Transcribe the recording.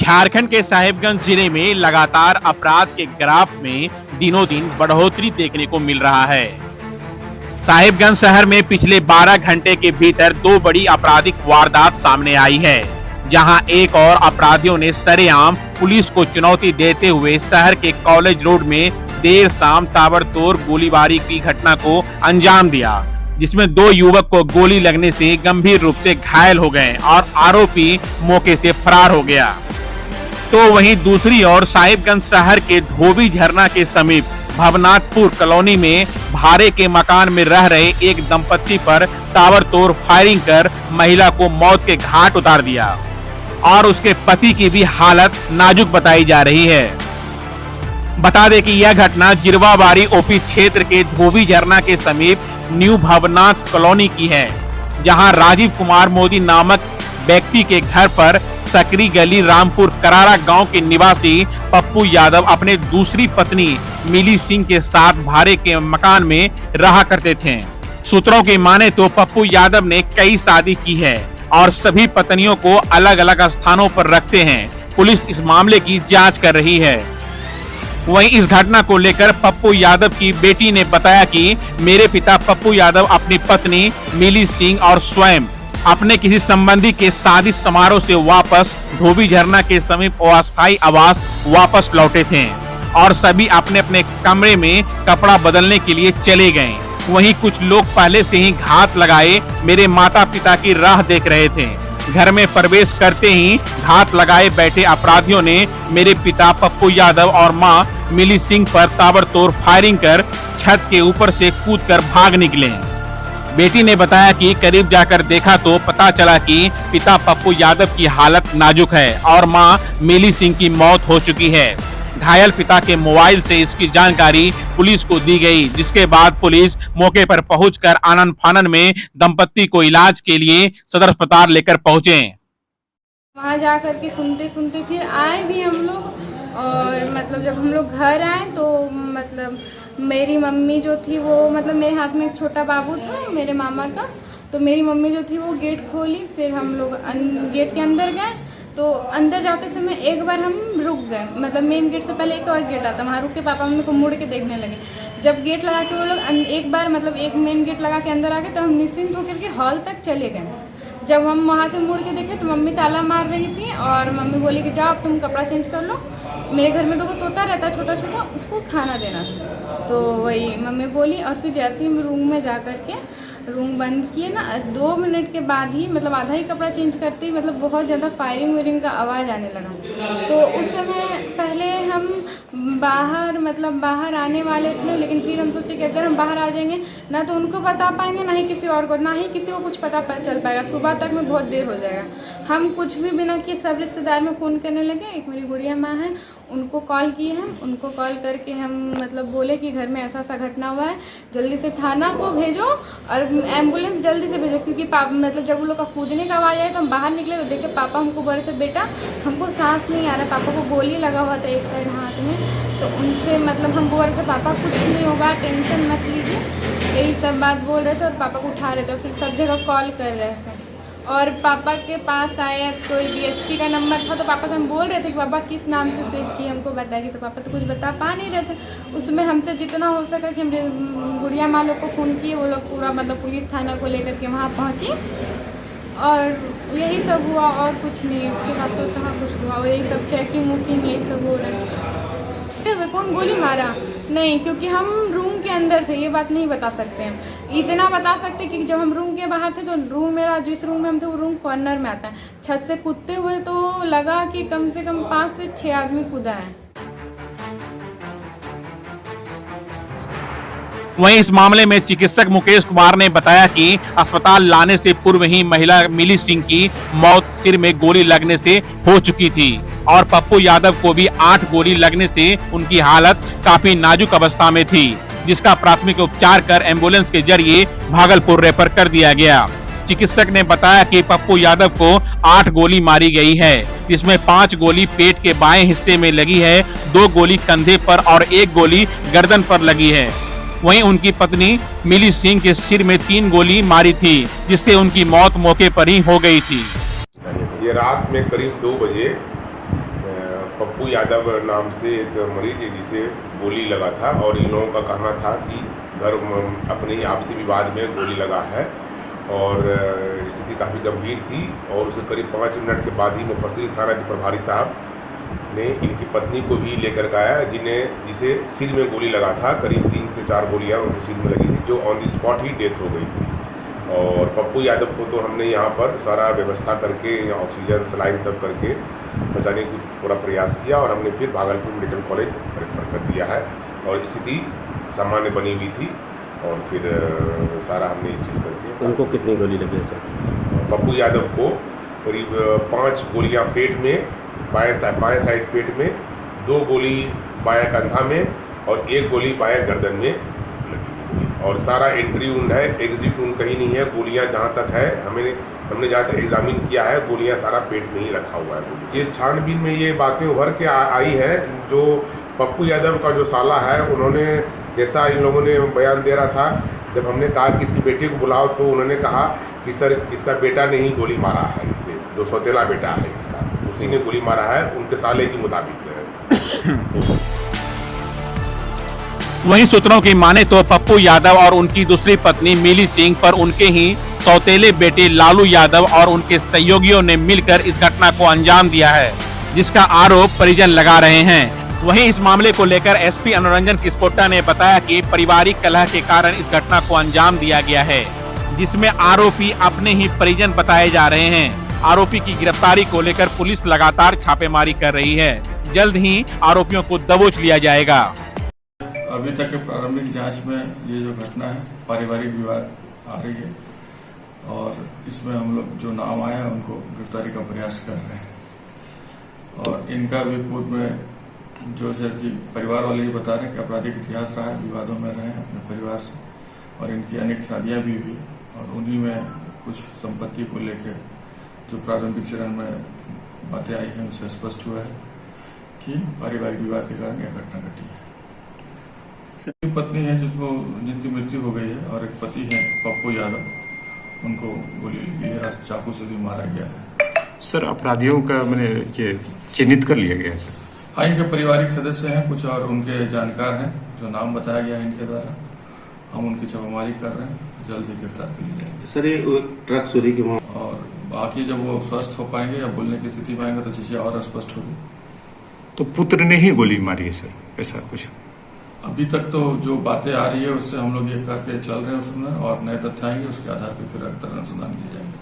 झारखंड के साहिबगंज जिले में लगातार अपराध के ग्राफ में दिनों दिन बढ़ोतरी देखने को मिल रहा है। साहिबगंज शहर में पिछले 12 घंटे के भीतर 2 बड़ी आपराधिक वारदात सामने आई है, जहां एक और अपराधियों ने सरेआम पुलिस को चुनौती देते हुए शहर के कॉलेज रोड में देर शाम ताबड़तोड़ गोलीबारी की घटना को अंजाम दिया, जिसमें 2 युवक को गोली लगने से गंभीर रूप से घायल हो गए और आरोपी मौके से फरार हो गया। तो वहीं दूसरी ओर साहिबगंज शहर के धोबी झरना के समीप भवनाथपुर कॉलोनी में भाड़े के मकान में रह रहे एक दंपत्ति पर ताबड़तोड़ फायरिंग कर महिला को मौत के घाट उतार दिया और उसके पति की भी हालत नाजुक बताई जा रही है। बता दें कि यह घटना जिरवाबाड़ी ओपी क्षेत्र के धोबी झरना के समीप न्यू भवनाथ कॉलोनी की है, जहां राजीव कुमार मोदी नामक व्यक्ति के घर पर सकरी गली रामपुर करारा गांव के निवासी पप्पू यादव अपने दूसरी पत्नी मिली सिंह के साथ भाड़े के मकान में रहा करते थे। सूत्रों की माने तो पप्पू यादव ने कई शादी की है और सभी पत्नियों को अलग अलग स्थानों पर रखते हैं। पुलिस इस मामले की जांच कर रही है। वहीं इस घटना को लेकर पप्पू यादव की बेटी ने बताया कि मेरे पिता पप्पू यादव अपनी पत्नी मिली सिंह और स्वयं अपने किसी संबंधी के शादी समारोह से वापस धोबी झरना के समीप अस्थायी आवास वापस लौटे थे और सभी अपने अपने कमरे में कपड़ा बदलने के लिए चले गए। वहीं कुछ लोग पहले से ही घात लगाए मेरे माता पिता की राह देख रहे थे। घर में प्रवेश करते ही घात लगाए बैठे अपराधियों ने मेरे पिता पप्पू यादव और मां मिली सिंह पर ताबड़तोड़ फायरिंग कर छत के ऊपर से कूदकर भाग निकले। बेटी ने बताया कि करीब जाकर देखा तो पता चला कि पिता पप्पू यादव की हालत नाजुक है और मां मिली सिंह की मौत हो चुकी है। घायल पिता के मोबाइल से इसकी जानकारी पुलिस को दी गई, जिसके बाद पुलिस मौके पर पहुंचकर आनन फानन में दंपत्ति को इलाज के लिए सदर अस्पताल लेकर पहुंचे। वहाँ जा कर के सुनते सुनते फिर आए भी हम लोग और मतलब जब हम लोग घर आए तो मतलब मेरी मम्मी जो थी वो मतलब मेरे हाथ में एक छोटा बाबू था मेरे मामा का, तो मेरी मम्मी जो थी वो गेट खोली। फिर हम लोग गेट के अंदर गए तो अंदर जाते समय एक बार हम रुक गए, मतलब मेन गेट से पहले एक और गेट आता, वहाँ रुक के पापा मम्मी को मुड़ के देखने लगे। जब गेट लगा के वो लोग एक बार मतलब एक मेन गेट लगा के अंदर आ गए तो हम निश्चिंत होकर के हॉल तक चले गए। जब हम वहाँ से मुड़ के देखे तो मम्मी ताला मार रही थी और मम्मी बोली कि जाओ अब तुम कपड़ा चेंज कर लो। मेरे घर में 2 तोता रहता छोटा छोटा, उसको खाना देना, तो वही मम्मी बोली। और फिर जैसे ही हम रूम में जा कर के रूम बंद किए ना, 2 मिनट के बाद ही मतलब आधा ही कपड़ा चेंज करते ही मतलब बहुत ज़्यादा फायरिंग वायरिंग का आवाज़ आने लगा। तो उस समय पहले हम बाहर आने वाले थे, लेकिन फिर हम सोचे कि अगर हम बाहर आ जाएंगे ना तो उनको बता पाएंगे ना ही किसी और को, ना ही किसी को कुछ पता चल पाएगा, सुबह तक में बहुत देर हो जाएगा। हम कुछ भी बिना किए सब रिश्तेदार में फ़ोन करने लगे। एक मेरी गुड़िया माँ है, उनको कॉल किए हम, उनको कॉल करके हम मतलब बोले कि घर में ऐसा घटना हुआ है, जल्दी से थाना को भेजो और एम्बुलेंस जल्दी से भेजो। क्योंकि मतलब जब वो लोग का कूदने का आवाज़ आया तो हम बाहर निकले तो देखे पापा हमको बोले थे बेटा हमको सांस नहीं आ रहा, पापा को गोली लगा हुआ था एक साइड हाथ में। तो उनसे मतलब हम बोल रहे थे पापा कुछ नहीं होगा, टेंशन मत लीजिए, यही सब बात बोल रहे थे और पापा को उठा रहे थे। फिर सब जगह कॉल कर रहे थे और पापा के पास आया कोई डीएसपी का नंबर था, तो पापा से हम बोल रहे थे कि पापा किस नाम से सेव किए हमको बताएगी, तो पापा तो कुछ बता पा नहीं रहे थे। उसमें हमसे जितना हो सका कि हम गुड़िया माँ लोग को फ़ोन किए, वो लोग पूरा मतलब पुलिस थाना को लेकर के वहाँ पहुँची और यही सब हुआ और कुछ नहीं। उसके बाद तो कहाँ कुछ हुआ, यही सब चेकिंग वुकिंग यही सब हो रहा है। कौन गोली मारा नहीं, क्योंकि हम रूम के अंदर थे, ये बात नहीं बता सकते हैं। इतना बता सकते कि जब हम रूम के बाहर थे तो रूम मेरा जिस रूम में हम थे वो रूम कॉर्नर में आता है। छत से कूदते हुए तो लगा कि कम से कम 5 से 6 आदमी कूदा है। वहीं इस मामले में चिकित्सक मुकेश कुमार ने बताया कि अस्पताल लाने से पूर्व ही महिला मिली सिंह की मौत सिर में गोली लगने से हो चुकी थी और पप्पू यादव को भी 8 गोली लगने से उनकी हालत काफी नाजुक अवस्था में थी, जिसका प्राथमिक उपचार कर एम्बुलेंस के जरिए भागलपुर रेफर कर दिया गया। चिकित्सक ने बताया कि पप्पू यादव को 8 गोली मारी गई है, जिसमें 5 गोली पेट के बाएं हिस्से में लगी है, 2 गोली कंधे पर और 1 गोली गर्दन पर लगी है। वहीं उनकी पत्नी मिली सिंह के सिर में 3 गोली मारी थी, जिससे उनकी मौत मौके पर ही हो गई थी। ये रात में करीब 2 बजे पप्पू यादव नाम से एक मरीज है जिसे गोली लगा था और इन लोगों का कहना था कि घर अपने ही आपसी विवाद में गोली लगा है और स्थिति काफ़ी गंभीर थी और उसे करीब 5 मिनट के बाद ही मुफस्सिल थाना के प्रभारी साहब ने इनकी पत्नी को भी लेकर गया जिसे सिर में गोली लगा था। करीब 3 से 4 गोलियां उनके सिर में लगी थी जो on the spot he death हो गई थी। और पप्पू यादव को तो हमने यहाँ पर सारा व्यवस्था करके ऑक्सीजन सलाइन सब करके बचाने की पूरा प्रयास किया और हमने फिर भागलपुर मेडिकल कॉलेज रेफर कर दिया है और स्थिति सामान्य बनी हुई थी और फिर सारा हमने चीज करके। उनको कितनी गोली लगी है सर? पप्पू यादव को करीब 5 गोलियां पेट में, बाएं साइड पेट में, 2 गोली बाएं कंधा में और 1 गोली बाएं गर्दन में लगी और सारा एंट्री वुंड है, एग्जिट वुंड कहीं नहीं है। गोलियां जहां तक है हमने जहाँ तक एग्जामिन किया है गोलियां सारा पेट में ही रखा हुआ है। ये छानबीन में ये बातें उभर के आई है। जो पप्पू यादव का जो साला है उन्होंने, जैसा इन लोगों ने बयान दे रहा था, जब हमने कहा कि इसकी बेटी को बुलाओ तो उन्होंने कहा कि सर इसका बेटा ने ही गोली मारा है, इसे जो सौतेला बेटा है इसका, उसी ने गोली मारा है उनके साले के मुताबिक। वहीं सूत्रों की माने तो पप्पू यादव और उनकी दूसरी पत्नी मिली सिंह पर उनके ही सौतेले बेटे लालू यादव और उनके सहयोगियों ने मिलकर इस घटना को अंजाम दिया है, जिसका आरोप परिजन लगा रहे हैं। वहीं इस मामले को लेकर एसपी अनुरंजन किस्पोट्टा ने बताया कि पारिवारिक कलह के कारण इस घटना को अंजाम दिया गया है, जिसमें आरोपी अपने ही परिजन बताए जा रहे हैं। आरोपी की गिरफ्तारी को लेकर पुलिस लगातार छापेमारी कर रही है। जल्द ही आरोपियों को दबोच लिया जाएगा। अभी तक के प्रारंभिक जांच में ये जो घटना है पारिवारिक विवाद आ रही है और इसमें हम लोग जो नाम आए हैं उनको गिरफ्तारी का प्रयास कर रहे हैं। और इनका भी पूर्व में जो है कि परिवार वाले ही बता रहे हैं कि आपराधिक इतिहास रहा है, विवादों में रहे हैं अपने परिवार से और इनकी अनेक शादियां भी हुई और उन्हीं में कुछ संपत्ति को लेकर जो प्रारंभिक चरण में बातें आई हैं उनसे स्पष्ट हुआ है कि पारिवारिक विवाद के कारण यह घटना घटी है। पत्नी है जिनकी मृत्यु हो गई है और एक पति है पप्पू यादव, उनको गोली लगी है और चाकू से भी मारा गया है। सर अपराधियों का मैंने ये चिन्हित कर लिया गया है सर? हाँ, इनके पारिवारिक सदस्य हैं कुछ और उनके जानकार हैं जो नाम बताया गया है इनके द्वारा। हम उनकी छापेमारी कर रहे हैं, जल्द ही गिरफ्तार कर लिए जाएंगे। सर ये ट्रक चोरी की और बाकी जब वो स्वस्थ हो पाएंगे या बोलने की स्थिति में आएंगे तो चीजें और स्पष्ट होगी। तो पुत्र ने ही गोली मारी है सर, ऐसा कुछ? अभी तक तो जो बातें आ रही है उससे हम लोग ये करके चल रहे हैं उसमें और नए तथ्य आएंगे उसके आधार पर फिर अनुसंधान किए जाएंगे।